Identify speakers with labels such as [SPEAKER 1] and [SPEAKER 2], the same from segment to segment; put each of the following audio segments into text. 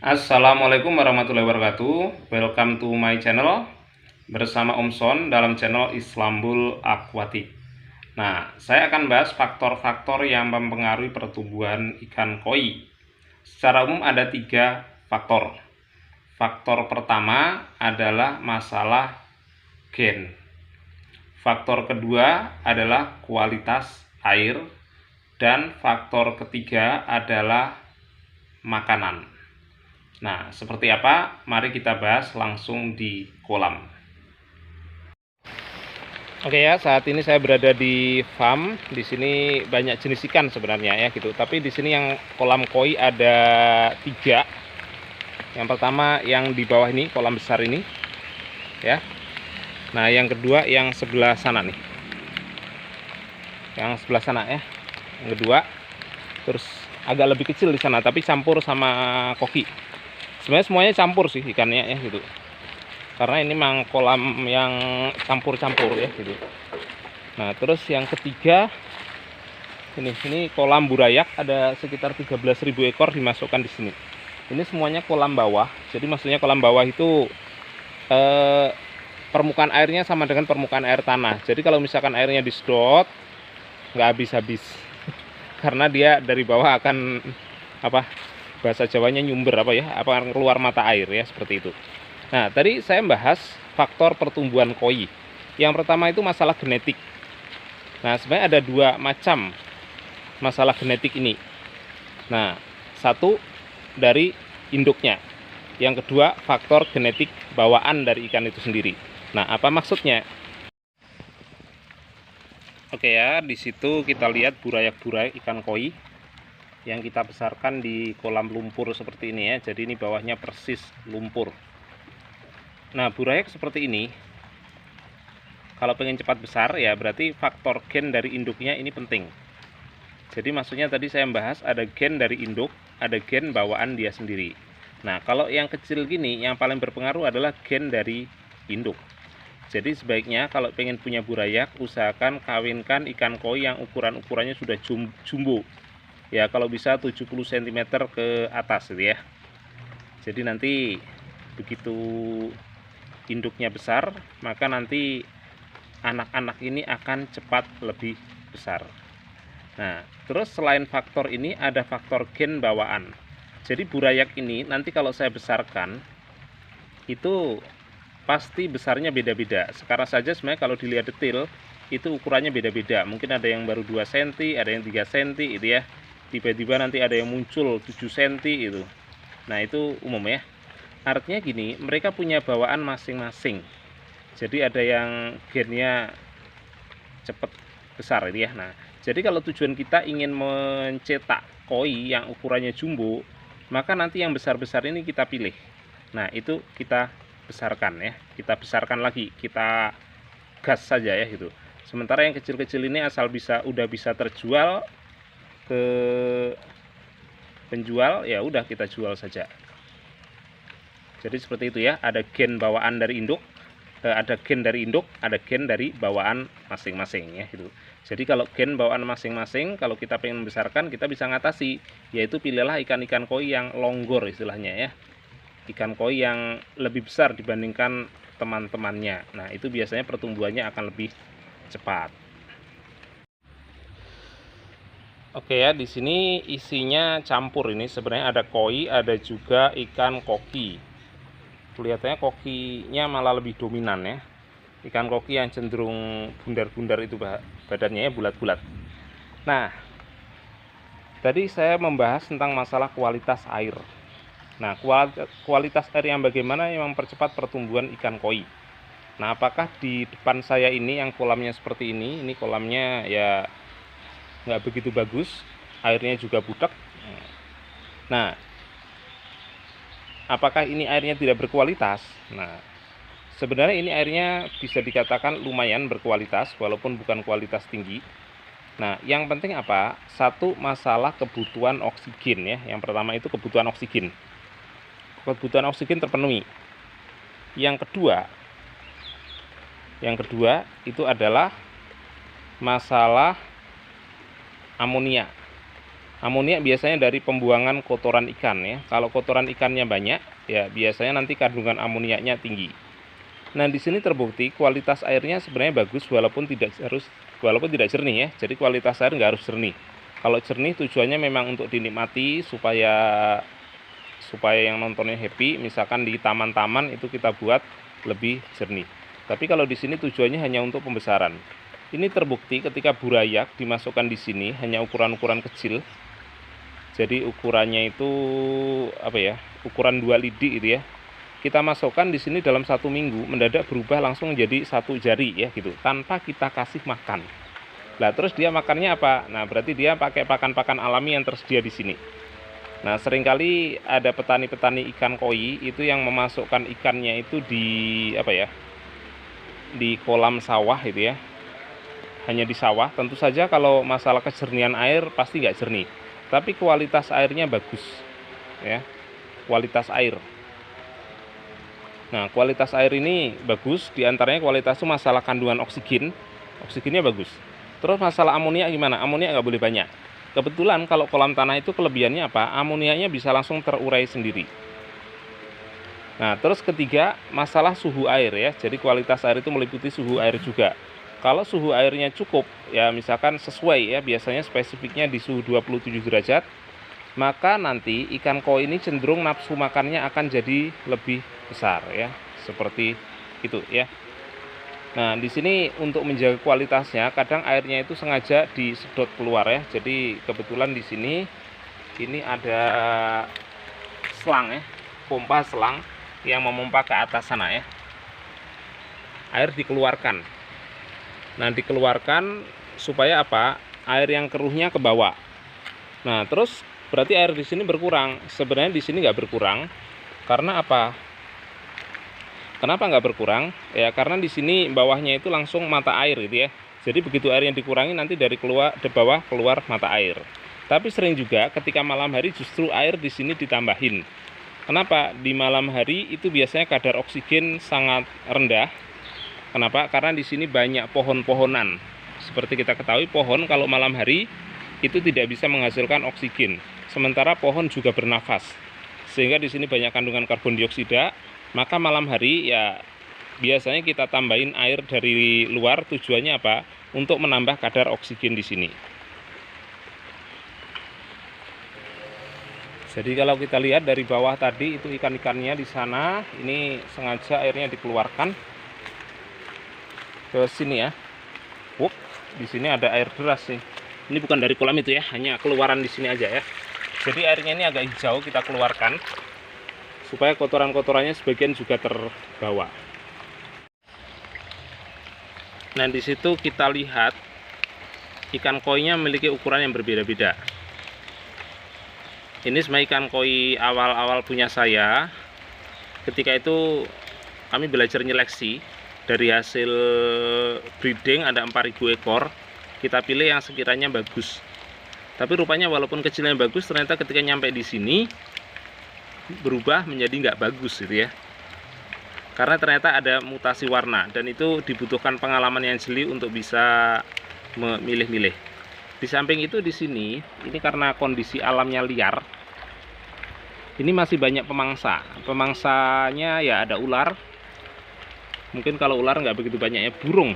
[SPEAKER 1] Assalamualaikum warahmatullahi wabarakatuh. Welcome to my channel. Bersama Om Son dalam channel Islambul Aquatic. Nah, saya akan bahas faktor-faktor yang mempengaruhi pertumbuhan ikan koi. Secara umum ada 3 faktor. Faktor pertama adalah masalah gen. Faktor kedua adalah kualitas air. Dan faktor ketiga adalah makanan. Nah, seperti apa? Mari kita bahas langsung di kolam. Oke ya, saat ini saya berada di farm. Di sini banyak jenis ikan sebenarnya ya gitu. Tapi di sini yang kolam koi ada 3. Yang pertama yang di bawah ini, kolam besar ini, ya. Nah, yang kedua yang sebelah sana nih. Yang sebelah sana ya. Yang kedua, terus agak lebih kecil di sana, tapi campur sama koki. Sebenarnya semuanya campur sih ikannya ya gitu. Karena ini memang kolam yang campur-campur ya gitu. Nah, terus yang ketiga ini kolam burayak, ada sekitar 13.000 ekor dimasukkan di sini. Ini semuanya kolam bawah. Jadi maksudnya kolam bawah itu permukaan airnya sama dengan permukaan air tanah. Jadi kalau misalkan airnya disedot nggak habis-habis. Karena dia dari bawah akan bahasa Jawanya nyumber akan keluar mata air ya, seperti itu. Nah, tadi saya membahas faktor pertumbuhan koi. Yang pertama itu masalah genetik. Nah, sebenarnya ada 2 macam masalah genetik ini. Nah, satu dari induknya. Yang kedua, faktor genetik bawaan dari ikan itu sendiri. Nah, apa maksudnya? Oke ya, di situ kita lihat burayak-burayak ikan koi yang kita besarkan di kolam lumpur seperti ini ya. Jadi ini bawahnya persis lumpur. Nah, burayak seperti ini kalau pengen cepat besar ya berarti faktor gen dari induknya ini penting. Jadi maksudnya tadi saya membahas ada gen dari induk, ada gen bawaan dia sendiri. Nah, kalau yang kecil gini yang paling berpengaruh adalah gen dari induk. Jadi sebaiknya kalau pengen punya burayak, usahakan kawinkan ikan koi yang ukurannya sudah jumbo. Ya, kalau bisa 70 cm ke atas gitu ya. Jadi nanti begitu induknya besar, maka nanti anak-anak ini akan cepat lebih besar. Nah, terus selain faktor ini ada faktor gen bawaan. Jadi burayak ini nanti kalau saya besarkan itu pasti besarnya beda-beda. Sekarang saja sebenarnya kalau dilihat detail itu ukurannya beda-beda. Mungkin ada yang baru 2 cm, ada yang 3 cm itu ya. Tiba-tiba nanti ada yang muncul 7 cm itu. Nah, itu umum ya. Artinya gini, mereka punya bawaan masing-masing. Jadi ada yang gennya cepat besar itu ya. Nah, jadi kalau tujuan kita ingin mencetak koi yang ukurannya jumbo, maka nanti yang besar-besar ini kita pilih. Nah, itu kita besarkan ya, kita besarkan lagi, kita gas saja ya gitu. Sementara yang kecil-kecil ini asal udah bisa terjual ke penjual ya udah kita jual saja. Jadi seperti itu ya, ada gen bawaan dari induk, ada gen dari induk, ada gen dari bawaan masing-masing ya gitu. Jadi kalau gen bawaan masing-masing kalau kita pengen membesarkan kita bisa ngatasi, yaitu pilihlah ikan-ikan koi yang longgor istilahnya ya. Ikan koi yang lebih besar dibandingkan teman-temannya. Nah, itu biasanya pertumbuhannya akan lebih cepat. Oke ya, di sini isinya campur ini. Sebenarnya ada koi, ada juga ikan koki. Kelihatannya kokinya malah lebih dominan ya. Ikan koki yang cenderung bundar-bundar itu badannya ya, bulat-bulat. Nah, tadi saya membahas tentang masalah kualitas air. Nah, kualitas air yang bagaimana yang mempercepat pertumbuhan ikan koi. Nah, apakah di depan saya ini yang kolamnya seperti ini kolamnya ya nggak begitu bagus, airnya juga butek. Nah, apakah ini airnya tidak berkualitas? Nah, sebenarnya ini airnya bisa dikatakan lumayan berkualitas, walaupun bukan kualitas tinggi. Nah, yang penting apa? Satu, masalah kebutuhan oksigen ya. Yang pertama itu kebutuhan oksigen. Kebutuhan oksigen terpenuhi. Yang kedua itu adalah masalah amonia. Amoniak biasanya dari pembuangan kotoran ikan ya. Kalau kotoran ikannya banyak, ya biasanya nanti kandungan amoniaknya tinggi. Nah, di sini terbukti kualitas airnya sebenarnya bagus walaupun tidak jernih ya. Jadi kualitas air nggak harus jernih. Kalau jernih tujuannya memang untuk dinikmati supaya yang nontonnya happy. Misalkan di taman-taman itu kita buat lebih jernih. Tapi kalau di sini tujuannya hanya untuk pembesaran. Ini terbukti ketika burayak dimasukkan di sini hanya ukuran-ukuran kecil. Jadi ukurannya itu apa ya? Ukuran 2 lidi gitu ya. Kita masukkan di sini dalam 1 minggu mendadak berubah langsung jadi 1 jari ya gitu, tanpa kita kasih makan. Nah, terus dia makannya apa? Nah, berarti dia pakai pakan-pakan alami yang tersedia di sini. Nah, seringkali ada petani-petani ikan koi itu yang memasukkan ikannya itu di apa ya? Di kolam sawah gitu ya. Hanya di sawah. Tentu saja kalau masalah kejernihan air pasti nggak jernih. Tapi kualitas airnya bagus, ya, kualitas air. Nah, kualitas air ini bagus, diantaranya kualitas itu masalah kandungan oksigennya bagus. Terus masalah amoniak gimana? Amoniak nggak boleh banyak. Kebetulan kalau kolam tanah itu kelebihannya apa? Amoniaknya bisa langsung terurai sendiri. Nah, terus ketiga, masalah suhu air ya. Jadi kualitas air itu meliputi suhu air juga. Kalau suhu airnya cukup, ya misalkan sesuai ya, biasanya spesifiknya di suhu 27 derajat, maka nanti ikan koi ini cenderung nafsu makannya akan jadi lebih besar ya, seperti itu ya. Nah, di sini untuk menjaga kualitasnya, kadang airnya itu sengaja disedot keluar ya. Jadi kebetulan di sini ini ada selang ya, pompa selang yang memompa ke atas sana ya. Air dikeluarkan. Nah, dikeluarkan supaya apa? Air yang keruhnya ke bawah. Nah, terus berarti air di sini berkurang. Sebenarnya di sini nggak berkurang. Karena apa? Kenapa nggak berkurang? Ya, karena di sini bawahnya itu langsung mata air gitu ya. Jadi begitu airnya dikurangi nanti dari bawah keluar mata air. Tapi sering juga ketika malam hari justru air di sini ditambahin. Kenapa? Di malam hari itu biasanya kadar oksigen sangat rendah. Kenapa? Karena di sini banyak pohon-pohonan. Seperti kita ketahui, pohon kalau malam hari itu tidak bisa menghasilkan oksigen. Sementara pohon juga bernafas. Sehingga di sini banyak kandungan karbon dioksida. Maka malam hari ya biasanya kita tambahin air dari luar, tujuannya apa? Untuk menambah kadar oksigen di sini. Jadi kalau kita lihat dari bawah tadi itu ikan-ikannya di sana, ini sengaja airnya dikeluarkan ke sini ya. Di sini ada air deras sih. Ini bukan dari kolam itu ya, hanya keluaran di sini aja ya. Jadi airnya ini agak hijau, kita keluarkan supaya kotoran-kotorannya sebagian juga terbawa. Nah, di situ kita lihat ikan koinya memiliki ukuran yang berbeda-beda. Ini semua ikan koi awal-awal punya saya. Ketika itu kami belajar nyeleksi. Dari hasil breeding ada 4.000 ekor, kita pilih yang sekiranya bagus. Tapi rupanya walaupun kecilnya bagus, ternyata ketika nyampe di sini berubah menjadi nggak bagus gitu ya. Karena ternyata ada mutasi warna dan itu dibutuhkan pengalaman yang jeli untuk bisa memilih-milih. Di samping itu di sini, ini karena kondisi alamnya liar, ini masih banyak pemangsa. Pemangsanya ya ada ular. Mungkin kalau ular nggak begitu banyak ya, burung.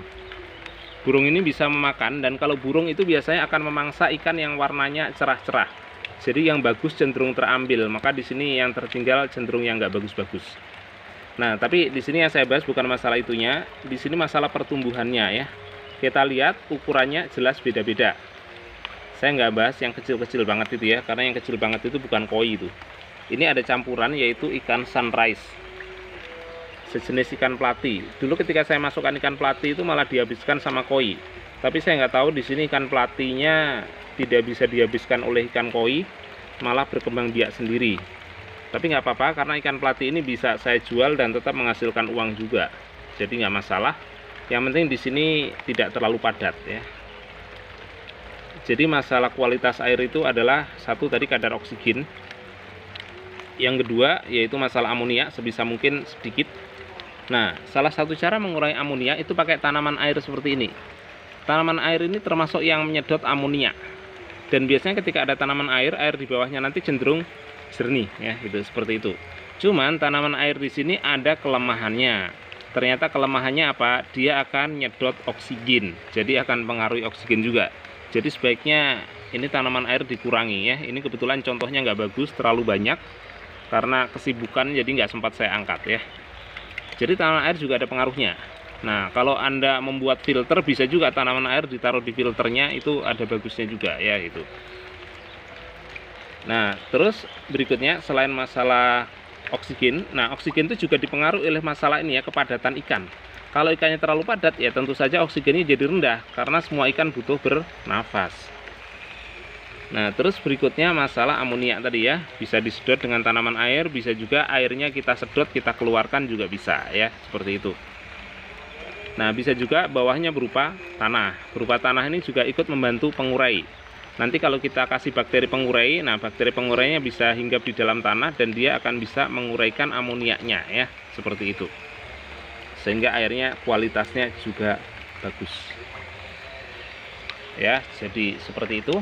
[SPEAKER 1] Burung ini bisa memakan, dan kalau burung itu biasanya akan memangsa ikan yang warnanya cerah-cerah. Jadi yang bagus cenderung terambil, maka di sini yang tertinggal cenderung yang nggak bagus-bagus. Nah, tapi di sini yang saya bahas bukan masalah itunya, di sini masalah pertumbuhannya ya. Kita lihat ukurannya jelas beda-beda. Saya nggak bahas yang kecil-kecil banget itu ya, karena yang kecil banget itu bukan koi itu. Ini ada campuran yaitu ikan sunrise. Sejenis ikan plati. Dulu ketika saya masukkan ikan plati itu malah dihabiskan sama koi. Tapi saya nggak tahu di sini ikan platinya tidak bisa dihabiskan oleh ikan koi, malah berkembang biak sendiri. Tapi nggak apa-apa karena ikan plati ini bisa saya jual dan tetap menghasilkan uang juga. Jadi nggak masalah. Yang penting di sini tidak terlalu padat ya. Jadi masalah kualitas air itu adalah satu tadi kadar oksigen. Yang kedua yaitu masalah amonia sebisa mungkin sedikit. Nah, salah satu cara mengurangi amonia itu pakai tanaman air seperti ini. Tanaman air ini termasuk yang menyedot amonia. Dan biasanya ketika ada tanaman air di bawahnya nanti cenderung jernih ya, gitu, seperti itu. Cuman tanaman air di sini ada kelemahannya. Ternyata kelemahannya apa? Dia akan nyedot oksigen, jadi akan pengaruhi oksigen juga. Jadi sebaiknya ini tanaman air dikurangi ya. Ini kebetulan contohnya nggak bagus, terlalu banyak karena kesibukan, jadi nggak sempat saya angkat ya. Jadi tanaman air juga ada pengaruhnya. Nah, kalau Anda membuat filter, bisa juga tanaman air ditaruh di filternya, itu ada bagusnya juga ya itu. Nah, terus berikutnya selain masalah oksigen, nah oksigen itu juga dipengaruhi oleh masalah ini ya, kepadatan ikan. Kalau ikannya terlalu padat ya tentu saja oksigennya jadi rendah karena semua ikan butuh bernafas. Nah, terus berikutnya masalah amoniak tadi ya, bisa disedot dengan tanaman air, bisa juga airnya kita sedot, kita keluarkan juga bisa ya, seperti itu. Nah, bisa juga bawahnya berupa tanah. Berupa tanah ini juga ikut membantu pengurai. Nanti kalau kita kasih bakteri pengurai, nah bakteri pengurainya bisa hinggap di dalam tanah dan dia akan bisa menguraikan amoniaknya ya, seperti itu. Sehingga airnya kualitasnya juga bagus. Ya, jadi seperti itu.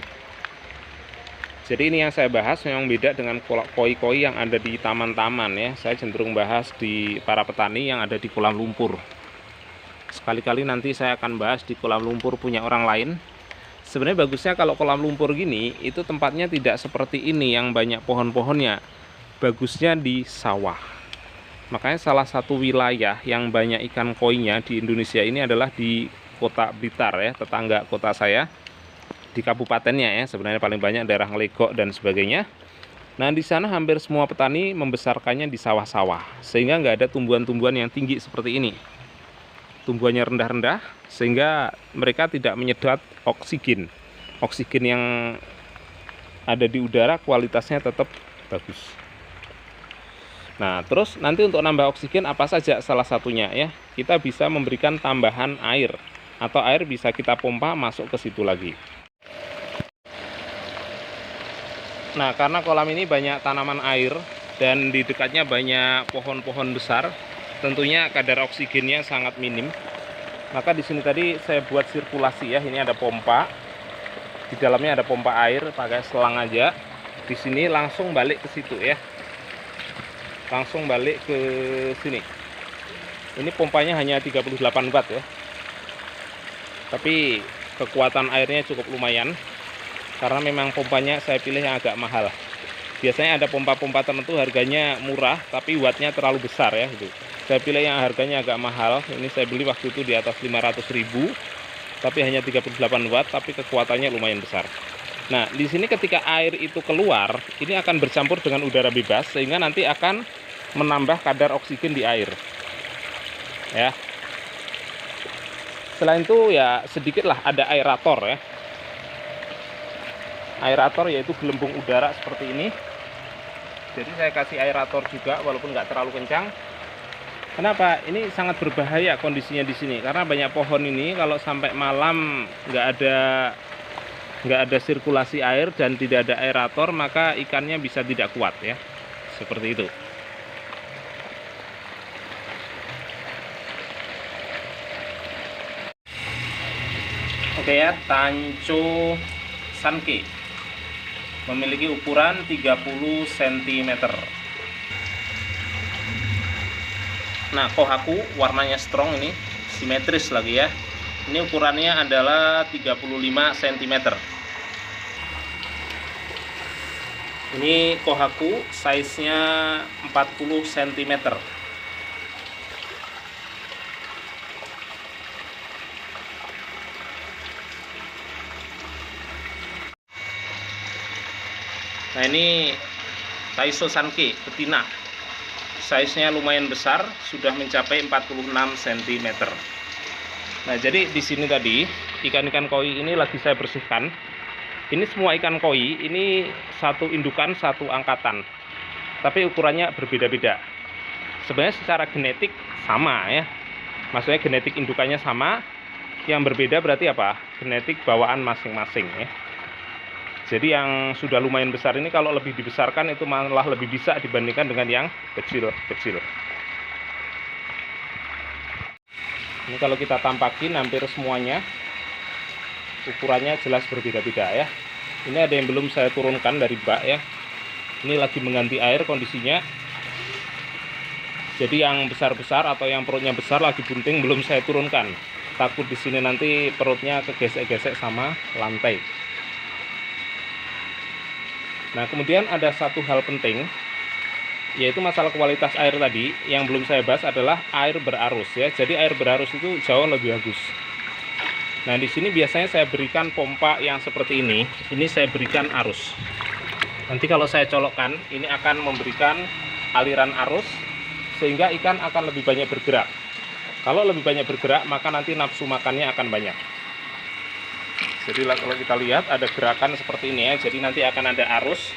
[SPEAKER 1] Jadi ini yang saya bahas memang beda dengan koi-koi yang ada di taman-taman ya. Saya cenderung bahas di para petani yang ada di kolam lumpur. Sekali-kali nanti saya akan bahas di kolam lumpur punya orang lain. Sebenarnya bagusnya kalau kolam lumpur gini, itu tempatnya tidak seperti ini yang banyak pohon-pohonnya. Bagusnya di sawah. Makanya salah satu wilayah yang banyak ikan koinya di Indonesia ini adalah di kota Blitar ya, tetangga kota saya. Di kabupatennya ya, sebenarnya paling banyak daerah Ngelegok dan sebagainya. Nah, di sana hampir semua petani membesarkannya di sawah-sawah, sehingga nggak ada tumbuhan-tumbuhan yang tinggi seperti ini. Tumbuhannya rendah-rendah, sehingga mereka tidak menyedot oksigen. Oksigen yang ada di udara kualitasnya tetap bagus. Nah, terus nanti untuk nambah oksigen apa saja salah satunya ya, kita bisa memberikan tambahan air, atau air bisa kita pompa masuk ke situ lagi. Nah, karena kolam ini banyak tanaman air dan di dekatnya banyak pohon-pohon besar, tentunya kadar oksigennya sangat minim. Maka di sini tadi saya buat sirkulasi ya. Ini ada pompa. Di dalamnya ada pompa air pakai selang aja. Di sini langsung balik ke situ ya. Langsung balik ke sini. Ini pompanya hanya 38 watt ya. Tapi kekuatan airnya cukup lumayan. Karena memang pompanya saya pilih yang agak mahal. Biasanya ada pompa-pompa tertentu harganya murah, tapi wattnya terlalu besar ya. Gitu. Saya pilih yang harganya agak mahal. Ini saya beli waktu itu di atas 500.000, tapi hanya 38 watt, tapi kekuatannya lumayan besar. Nah, di sini ketika air itu keluar, ini akan bercampur dengan udara bebas, sehingga nanti akan menambah kadar oksigen di air. Ya. Selain itu ya sedikitlah ada aerator ya. Aerator yaitu gelembung udara seperti ini. Jadi saya kasih aerator juga walaupun nggak terlalu kencang. Kenapa? Ini sangat berbahaya kondisinya di sini karena banyak pohon ini kalau sampai malam nggak ada sirkulasi air dan tidak ada aerator, maka ikannya bisa tidak kuat ya. Seperti itu. Oke ya, Tancho Sanke. Memiliki ukuran 30 cm. Nah, kohaku warnanya strong ini, simetris lagi ya. Ini ukurannya adalah 35 cm. Ini kohaku size-nya 40 cm. Nah, ini Taiso Sanke betina. Size-nya lumayan besar, sudah mencapai 46 cm. Nah, jadi di sini tadi ikan-ikan koi ini lagi saya bersihkan. Ini semua ikan koi, ini satu indukan, satu angkatan. Tapi ukurannya berbeda-beda. Sebenarnya secara genetik sama ya. Maksudnya genetik indukannya sama. Yang berbeda berarti apa? Genetik bawaan masing-masing ya. Jadi yang sudah lumayan besar ini kalau lebih dibesarkan itu malah lebih bisa dibandingkan dengan yang kecil-kecil. Ini kalau kita tampakin hampir semuanya ukurannya jelas berbeda-beda ya. Ini ada yang belum saya turunkan dari bak ya. Ini lagi mengganti air kondisinya. Jadi yang besar-besar atau yang perutnya besar lagi bunting belum saya turunkan. Takut di sini nanti perutnya kegesek-gesek sama lantai. Nah, kemudian ada satu hal penting, yaitu masalah kualitas air tadi. Yang belum saya bahas adalah air berarus ya. Jadi air berarus itu jauh lebih bagus. Nah, di sini biasanya saya berikan pompa yang seperti ini. Ini saya berikan arus. Nanti kalau saya colokkan, ini akan memberikan aliran arus sehingga ikan akan lebih banyak bergerak. Kalau lebih banyak bergerak, maka nanti nafsu makannya akan banyak. Jadi kalau kita lihat ada gerakan seperti ini ya. Jadi nanti akan ada arus.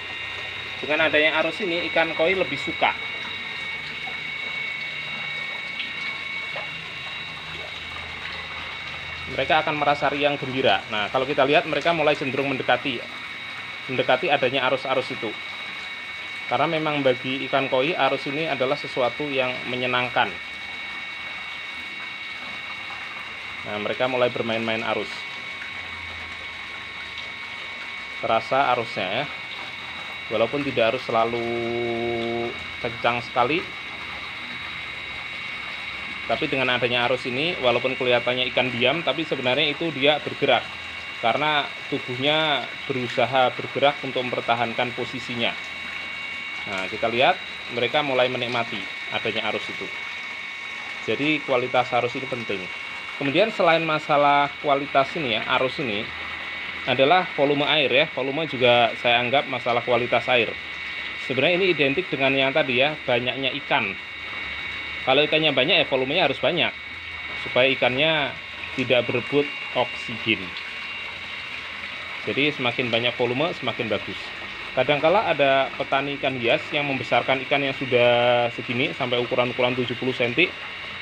[SPEAKER 1] Dengan adanya arus ini, ikan koi lebih suka. Mereka akan merasa riang gembira. Nah, kalau kita lihat mereka mulai cenderung mendekati adanya arus-arus itu. Karena memang bagi ikan koi arus ini adalah sesuatu yang menyenangkan. Nah, mereka mulai bermain-main arus. Terasa arusnya ya. Walaupun tidak harus selalu kencang sekali. Tapi dengan adanya arus ini, walaupun kelihatannya ikan diam, tapi sebenarnya itu dia bergerak. Karena tubuhnya berusaha bergerak untuk mempertahankan posisinya. Nah, kita lihat mereka mulai menikmati adanya arus itu. Jadi kualitas arus itu penting. Kemudian selain masalah kualitas ini ya, arus ini adalah volume air ya. Volume juga saya anggap masalah kualitas air. Sebenarnya ini identik dengan yang tadi ya, banyaknya ikan. Kalau ikannya banyak ya volumenya harus banyak. Supaya ikannya tidak berebut oksigen. Jadi semakin banyak volume semakin bagus. Kadangkala ada petani ikan hias yang membesarkan ikan yang sudah segini sampai ukuran-ukuran 70 cm.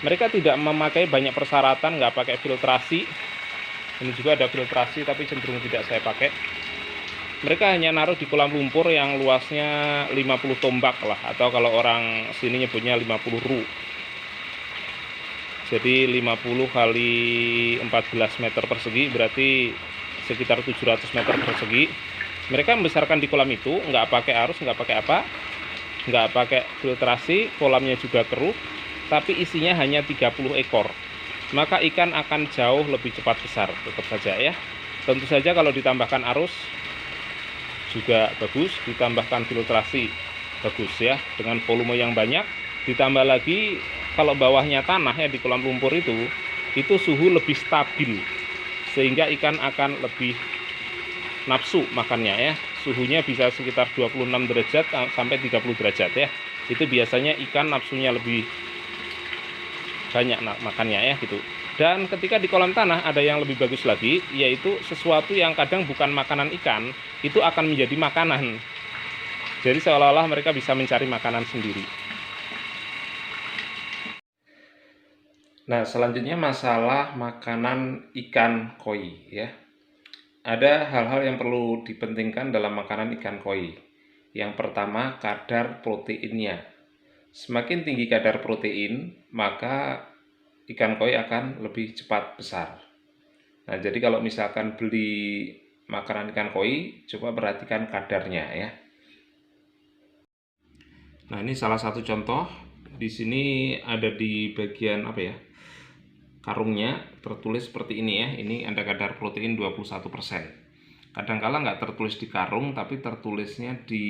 [SPEAKER 1] Mereka tidak memakai banyak persyaratan, nggak pakai filtrasi. Ini juga ada filtrasi tapi cenderung tidak saya pakai. Mereka hanya naruh di kolam lumpur yang luasnya 50 tombak lah, atau kalau orang sini nyebutnya 50 ru. Jadi 50 kali 14 meter persegi berarti sekitar 700 meter persegi. Mereka membesarkan di kolam itu, nggak pakai arus, nggak pakai apa, nggak pakai filtrasi, kolamnya juga keruh, tapi isinya hanya 30 ekor. Maka ikan akan jauh lebih cepat besar, tetap saja ya. Tentu saja kalau ditambahkan arus juga bagus, ditambahkan filtrasi bagus ya, dengan volume yang banyak. Ditambah lagi kalau bawahnya tanah ya di kolam lumpur itu suhu lebih stabil, sehingga ikan akan lebih nafsu makannya ya. Suhunya bisa sekitar 26 derajat sampai 30 derajat ya. Itu biasanya ikan nafsunya lebih banyak makannya ya gitu. Dan ketika di kolam tanah ada yang lebih bagus lagi, yaitu sesuatu yang kadang bukan makanan ikan itu akan menjadi makanan. Jadi seolah-olah mereka bisa mencari makanan sendiri. Nah, selanjutnya masalah makanan ikan koi ya. Ada hal-hal yang perlu dipentingkan dalam makanan ikan koi. Yang pertama, kadar proteinnya. Semakin tinggi kadar protein, maka ikan koi akan lebih cepat besar. Nah, jadi kalau misalkan beli makanan ikan koi, coba perhatikan kadarnya ya. Nah, ini salah satu contoh. Di sini ada di bagian apa ya? Karungnya tertulis seperti ini ya. Ini ada kadar protein 21%. Kadangkala nggak tertulis di karung, tapi tertulisnya di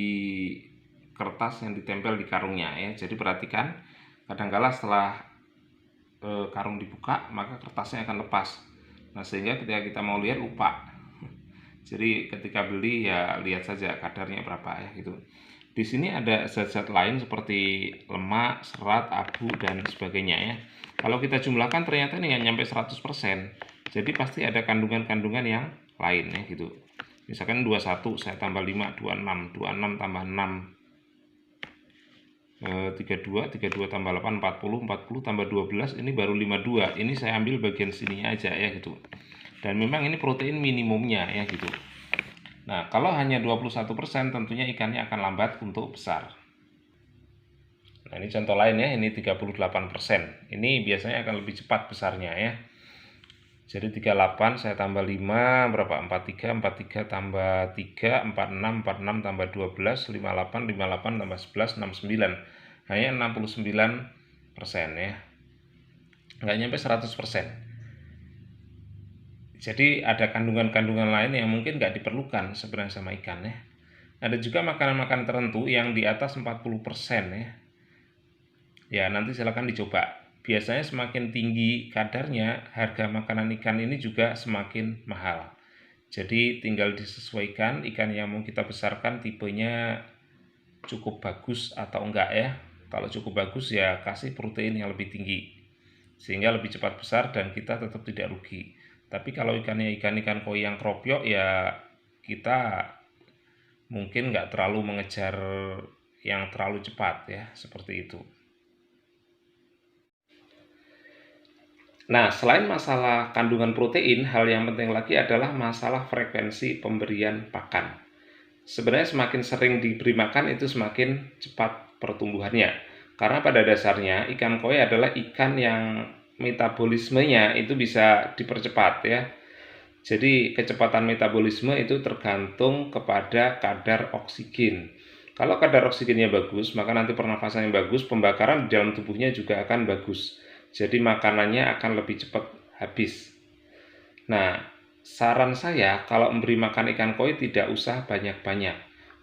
[SPEAKER 1] kertas yang ditempel di karungnya ya. Jadi perhatikan, kadangkala setelah karung dibuka, maka kertasnya akan lepas. Nah, sehingga ketika kita mau lihat lupa. Jadi ketika beli ya lihat saja kadarnya berapa ya gitu. Di sini ada zat-zat lain seperti lemak, serat, abu dan sebagainya ya. Kalau kita jumlahkan ternyata ini nggak nyampe 100%. Jadi pasti ada kandungan-kandungan yang lain ya gitu. Misalkan 21 saya tambah 5, 26, 26 tambah 6 32, 32 tambah 8, 40, 40 tambah 12, ini baru 52. Ini saya ambil bagian sininya aja ya gitu. Dan memang ini protein minimumnya ya gitu. Nah, kalau hanya 21% tentunya ikannya akan lambat untuk besar. Nah, ini contoh lain ya, ini 38%. Ini biasanya akan lebih cepat besarnya ya. Jadi 38 saya tambah 5 berapa? 43, 43 tambah 3, 46, 46 tambah 12, 58, 58 tambah 11, 69. Hanya 69% ya. Nggak nyampe 100%. Jadi ada kandungan-kandungan lain yang mungkin nggak diperlukan sebenarnya sama ikan ya. Ada juga makanan-makanan tertentu yang di atas 40% ya. Ya, nanti silakan dicoba. Biasanya semakin tinggi kadarnya, harga makanan ikan ini juga semakin mahal. Jadi tinggal disesuaikan ikan yang mau kita besarkan tipenya cukup bagus atau enggak ya. Kalau cukup bagus ya kasih protein yang lebih tinggi sehingga lebih cepat besar dan kita tetap tidak rugi. Tapi kalau ikannya ikan-ikan koi yang kropyok ya kita mungkin nggak terlalu mengejar yang terlalu cepat ya, seperti itu. Nah, selain masalah kandungan protein, hal yang penting lagi adalah masalah frekuensi pemberian pakan. Sebenarnya semakin sering diberi makan itu semakin cepat pertumbuhannya. Karena pada dasarnya ikan koi adalah ikan yang metabolismenya itu bisa dipercepat ya. Jadi kecepatan metabolisme itu tergantung kepada kadar oksigen. Kalau kadar oksigennya bagus, maka nanti pernafasannya bagus, pembakaran di dalam tubuhnya juga akan bagus. Jadi makanannya akan lebih cepat habis. Nah, saran saya kalau memberi makan ikan koi tidak usah banyak-banyak.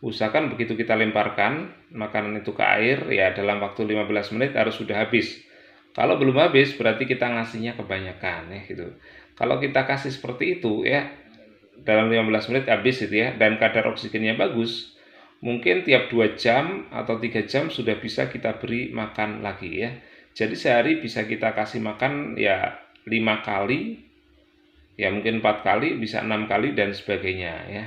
[SPEAKER 1] Usahakan begitu kita lemparkan makanan itu ke air, ya dalam waktu 15 menit harus sudah habis. Kalau belum habis berarti kita ngasihnya kebanyakan ya gitu. Kalau kita kasih seperti itu ya dalam 15 menit habis itu ya dan kadar oksigennya bagus, mungkin tiap 2 jam atau 3 jam sudah bisa kita beri makan lagi ya. Jadi sehari bisa kita kasih makan ya 5 kali, ya mungkin 4 kali, bisa 6 kali dan sebagainya ya.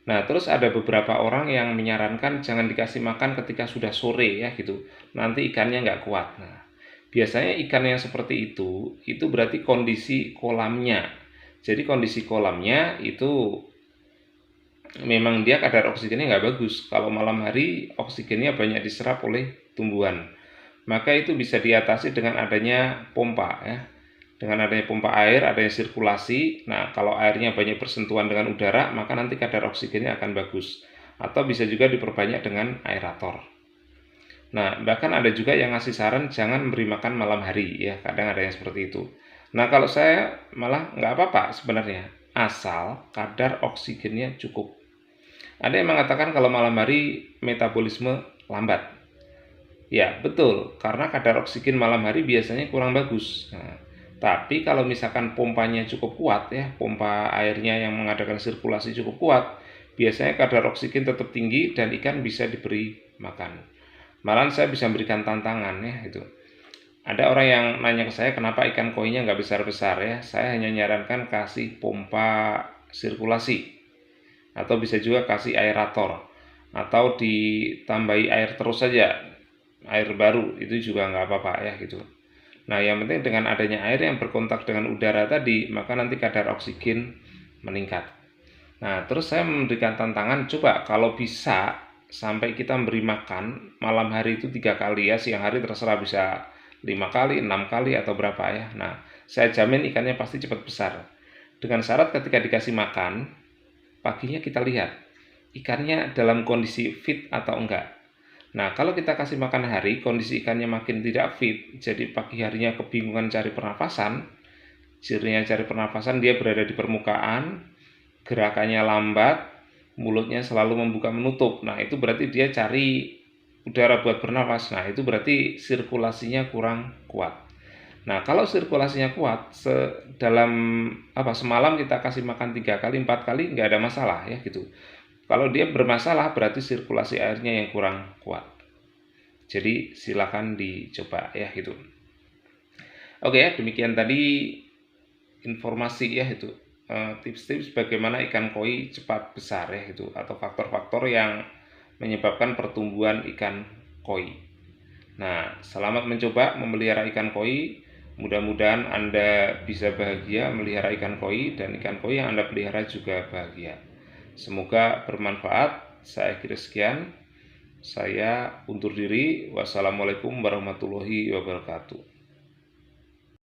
[SPEAKER 1] Nah, terus ada beberapa orang yang menyarankan jangan dikasih makan ketika sudah sore ya gitu. Nanti ikannya nggak kuat. Nah, biasanya ikan yang seperti itu berarti kondisi kolamnya. Jadi kondisi kolamnya itu memang dia kadar oksigennya nggak bagus. Kalau malam hari oksigennya banyak diserap oleh tumbuhan. Maka itu bisa diatasi dengan adanya pompa ya. Dengan adanya pompa air, adanya sirkulasi. Nah, kalau airnya banyak bersentuhan dengan udara, maka nanti kadar oksigennya akan bagus. Atau bisa juga diperbanyak dengan aerator. Nah, bahkan ada juga yang ngasih saran jangan beri makan malam hari ya. Kadang ada yang seperti itu. Nah, kalau saya malah nggak apa-apa sebenarnya. Asal kadar oksigennya cukup. Ada yang mengatakan kalau malam hari metabolisme lambat. Ya, betul, karena kadar oksigen malam hari biasanya kurang bagus. Nah, tapi kalau misalkan pompanya cukup kuat ya, pompa airnya yang mengadakan sirkulasi cukup kuat, biasanya kadar oksigen tetap tinggi dan ikan bisa diberi makan. Malahan saya bisa memberikan tantangan ya itu. Ada orang yang nanya ke saya kenapa ikan koinya nggak besar-besar ya. Saya hanya nyarankan kasih pompa sirkulasi atau bisa juga kasih aerator atau ditambahi air terus saja, air baru itu juga nggak apa-apa ya gitu. Nah, yang penting dengan adanya air yang berkontak dengan udara tadi, maka nanti kadar oksigen meningkat. Nah, terus saya memberikan tantangan, coba kalau bisa sampai kita memberi makan malam hari itu 3 kali ya, siang hari terserah bisa 5 kali, 6 kali atau berapa ya. Nah, saya jamin ikannya pasti cepat besar. Dengan syarat ketika dikasih makan, paginya kita lihat ikannya dalam kondisi fit atau enggak. Nah, kalau kita kasih makan hari, kondisi ikannya makin tidak fit, jadi pagi harinya kebingungan cari pernafasan, cirinya cari pernafasan, dia berada di permukaan, gerakannya lambat, mulutnya selalu membuka menutup. Nah, itu berarti dia cari udara buat bernafas. Nah, itu berarti sirkulasinya kurang kuat. Nah, kalau sirkulasinya kuat, dalam semalam kita kasih makan 3 kali, 4 kali, nggak ada masalah ya gitu. Kalau dia bermasalah berarti sirkulasi airnya yang kurang kuat. Jadi silakan dicoba ya gitu. Oke ya, demikian tadi informasi ya itu tips-tips bagaimana ikan koi cepat besar ya gitu atau faktor-faktor yang menyebabkan pertumbuhan ikan koi. Nah, selamat mencoba memelihara ikan koi. Mudah-mudahan Anda bisa bahagia melihara ikan koi dan ikan koi yang Anda pelihara juga bahagia. Semoga bermanfaat. Saya kira sekian. Saya undur diri. Wassalamualaikum warahmatullahi wabarakatuh.